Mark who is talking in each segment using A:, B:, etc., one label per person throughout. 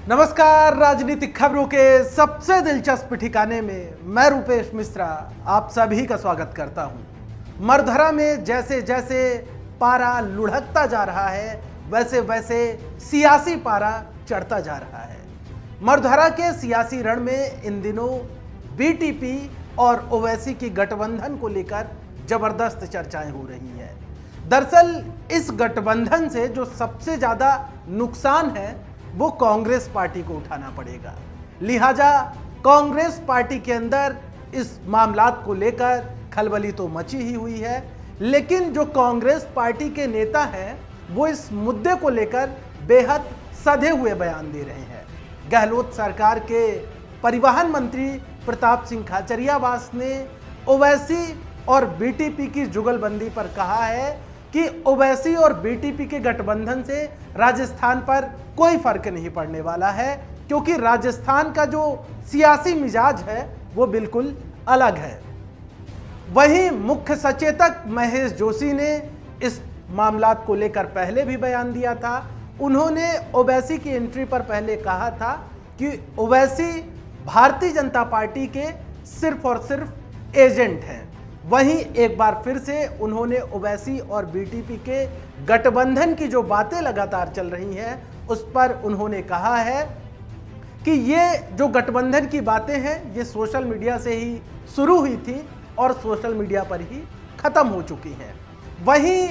A: नमस्कार। राजनीतिक खबरों के सबसे दिलचस्प ठिकाने में मैं रूपेश मिश्रा आप सभी का स्वागत करता हूं। मरधरा में जैसे जैसे पारा लुढ़कता जा रहा है वैसे वैसे सियासी पारा चढ़ता जा रहा है। मरधरा के सियासी रण में इन दिनों बीटीपी और ओवैसी की गठबंधन को लेकर जबरदस्त चर्चाएं हो रही हैं। दरअसल इस गठबंधन से जो सबसे ज्यादा नुकसान है वो कांग्रेस पार्टी को उठाना पड़ेगा। लिहाजा कांग्रेस पार्टी के अंदर इस मामलात को लेकर खलबली तो मची ही हुई है, लेकिन जो कांग्रेस पार्टी के नेता हैं वो इस मुद्दे को लेकर बेहद सधे हुए बयान दे रहे हैं। गहलोत सरकार के परिवहन मंत्री प्रताप सिंह खाचरियावास ने ओवैसी और बीटीपी की जुगलबंदी पर कहा है कि ओवैसी और बीटीपी के गठबंधन से राजस्थान पर कोई फर्क नहीं पड़ने वाला है, क्योंकि राजस्थान का जो सियासी मिजाज है वो बिल्कुल अलग है। वहीं मुख्य सचेतक महेश जोशी ने इस मामलात को लेकर पहले भी बयान दिया था। उन्होंने ओवैसी की एंट्री पर पहले कहा था कि ओवैसी भारतीय जनता पार्टी के सिर्फ और सिर्फ एजेंट हैं। वहीं एक बार फिर से उन्होंने ओवैसी और बीटीपी के गठबंधन की जो बातें लगातार चल रही हैं उस पर उन्होंने कहा है कि ये जो गठबंधन की बातें हैं ये सोशल मीडिया से ही शुरू हुई थी और सोशल मीडिया पर ही खत्म हो चुकी हैं। वहीं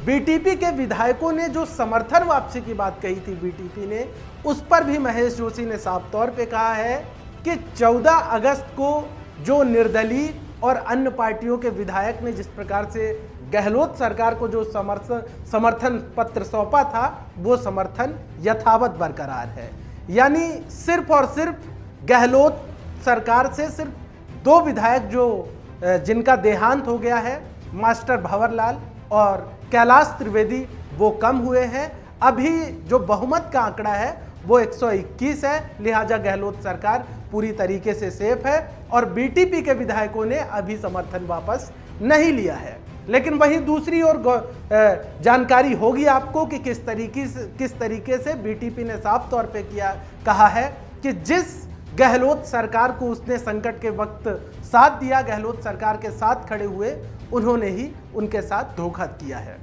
A: बीटीपी के विधायकों ने जो समर्थन वापसी की बात कही थी बीटीपी ने, उस पर भी महेश जोशी ने साफ तौर पे कहा है कि 14 अगस्त को जो निर्दलीय और अन्य पार्टियों के विधायक ने जिस प्रकार से गहलोत सरकार को जो समर्थन पत्र सौंपा था वो समर्थन यथावत बरकरार है। यानी सिर्फ और सिर्फ गहलोत सरकार से सिर्फ 2 विधायक जो जिनका देहांत हो गया है, मास्टर भंवरलाल और कैलाश त्रिवेदी, वो कम हुए हैं। अभी जो बहुमत का आंकड़ा है वो 121 है। लिहाजा गहलोत सरकार पूरी तरीके से सेफ है और बीटीपी के विधायकों ने अभी समर्थन वापस नहीं लिया है। लेकिन वहीं दूसरी ओर जानकारी होगी आपको कि किस तरीके से बीटीपी ने साफ तौर पे कहा है कि जिस गहलोत सरकार को उसने संकट के वक्त साथ दिया, गहलोत सरकार के साथ खड़े हुए, उन्होंने ही उनके साथ धोखा किया है।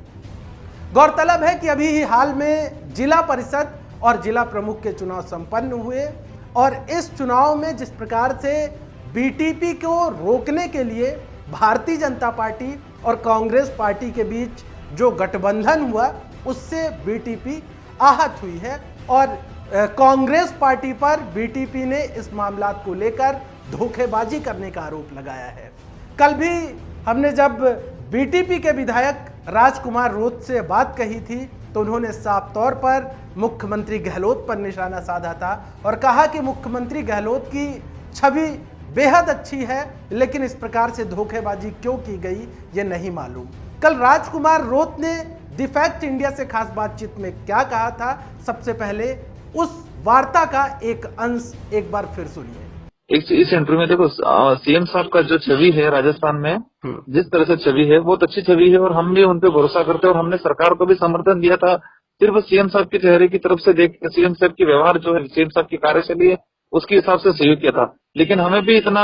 A: गौरतलब है कि अभी ही हाल में जिला परिषद और जिला प्रमुख के चुनाव संपन्न हुए और इस चुनाव में जिस प्रकार से बीटीपी को रोकने के लिए भारतीय जनता पार्टी और कांग्रेस पार्टी के बीच जो गठबंधन हुआ उससे बीटीपी आहत हुई है और कांग्रेस पार्टी पर बीटीपी ने इस मामलात को लेकर धोखेबाजी करने का आरोप लगाया है। कल भी हमने जब बीटीपी के विधायक राजकुमार रोत से बात कही थी तो उन्होंने साफ तौर पर मुख्यमंत्री गहलोत पर निशाना साधा था और कहा कि मुख्यमंत्री गहलोत की छवि बेहद अच्छी है, लेकिन इस प्रकार से धोखेबाजी क्यों की गई ये नहीं मालूम। कल राजकुमार रोत ने दी फैक्ट इंडिया से खास बातचीत में क्या कहा था, सबसे पहले उस वार्ता का एक अंश एक बार फिर सुनिए।
B: इस इंटरव्यू में देखो, सीएम साहब का जो छवि है राजस्थान में, जिस तरह से छवि है बहुत अच्छी छवि है और हम भी उन पे भरोसा करते हैं और हमने सरकार को भी समर्थन दिया था। सिर्फ सीएम साहब के चेहरे की तरफ से देख के सीएम साहब की व्यवहार जो है, सीएम साहब की कार्यशैली है, उसके हिसाब से सहयोग किया था। लेकिन हमें भी इतना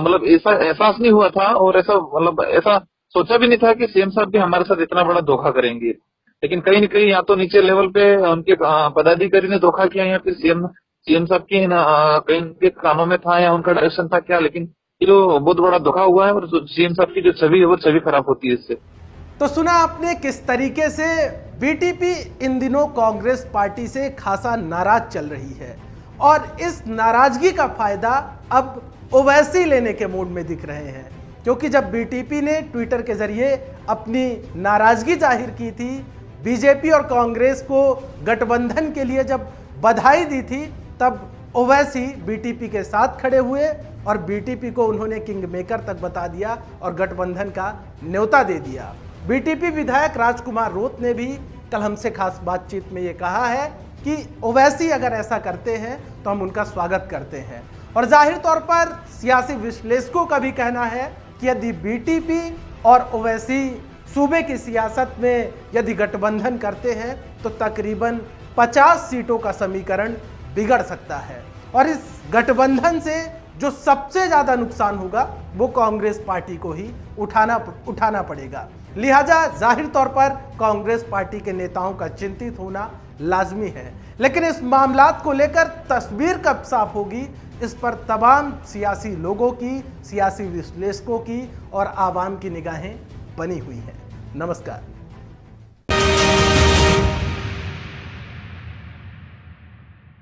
B: मतलब ऐसा एहसास नहीं हुआ था और ऐसा सोचा भी नहीं था कि सीएम साहब भी हमारे साथ इतना बड़ा धोखा करेंगे। लेकिन कहीं न कहीं या तो नीचे लेवल पे उनके पदाधिकारी ने धोखा किया या फिर सीएम साहब की कहीं के कानों में था या उनका डायरेक्शन था क्या, लेकिन ये जो बहुत बड़ा धोखा हुआ है और सीएम साहब की जो छवि है वो छवि खराब होती है इससे।
A: तो सुना आपने किस तरीके से बीटीपी इन दिनों कांग्रेस पार्टी से खासा नाराज चल रही है और इस नाराजगी का फायदा अब ओवैसी लेने के मूड में दिख रहे हैं, क्योंकि जब बीटीपी ने ट्विटर के जरिए अपनी नाराजगी जाहिर की थी, बीजेपी और कांग्रेस को गठबंधन के लिए जब बधाई दी थी, तब ओवैसी बीटीपी के साथ खड़े हुए और बीटीपी को उन्होंने किंग मेकर तक बता दिया और गठबंधन का न्योता दे दिया। बीटीपी विधायक राजकुमार रोत ने भी कल हमसे खास बातचीत में ये कहा है कि ओवैसी अगर ऐसा करते हैं तो हम उनका स्वागत करते हैं। और जाहिर तौर पर सियासी विश्लेषकों का भी कहना है कि यदि बीटीपी और ओवैसी सूबे की सियासत में यदि गठबंधन करते हैं तो तकरीबन 50 सीटों का समीकरण बिगड़ सकता है और इस गठबंधन से जो सबसे ज्यादा नुकसान होगा वो कांग्रेस पार्टी को ही उठाना पड़ेगा। लिहाजा जाहिर तौर पर कांग्रेस पार्टी के नेताओं का चिंतित होना लाजमी है, लेकिन इस मामलात को लेकर तस्वीर कब साफ होगी, इस पर तमाम सियासी लोगों की, सियासी विश्लेषकों की और आवाम की निगाहें बनी हुई हैं। नमस्कार।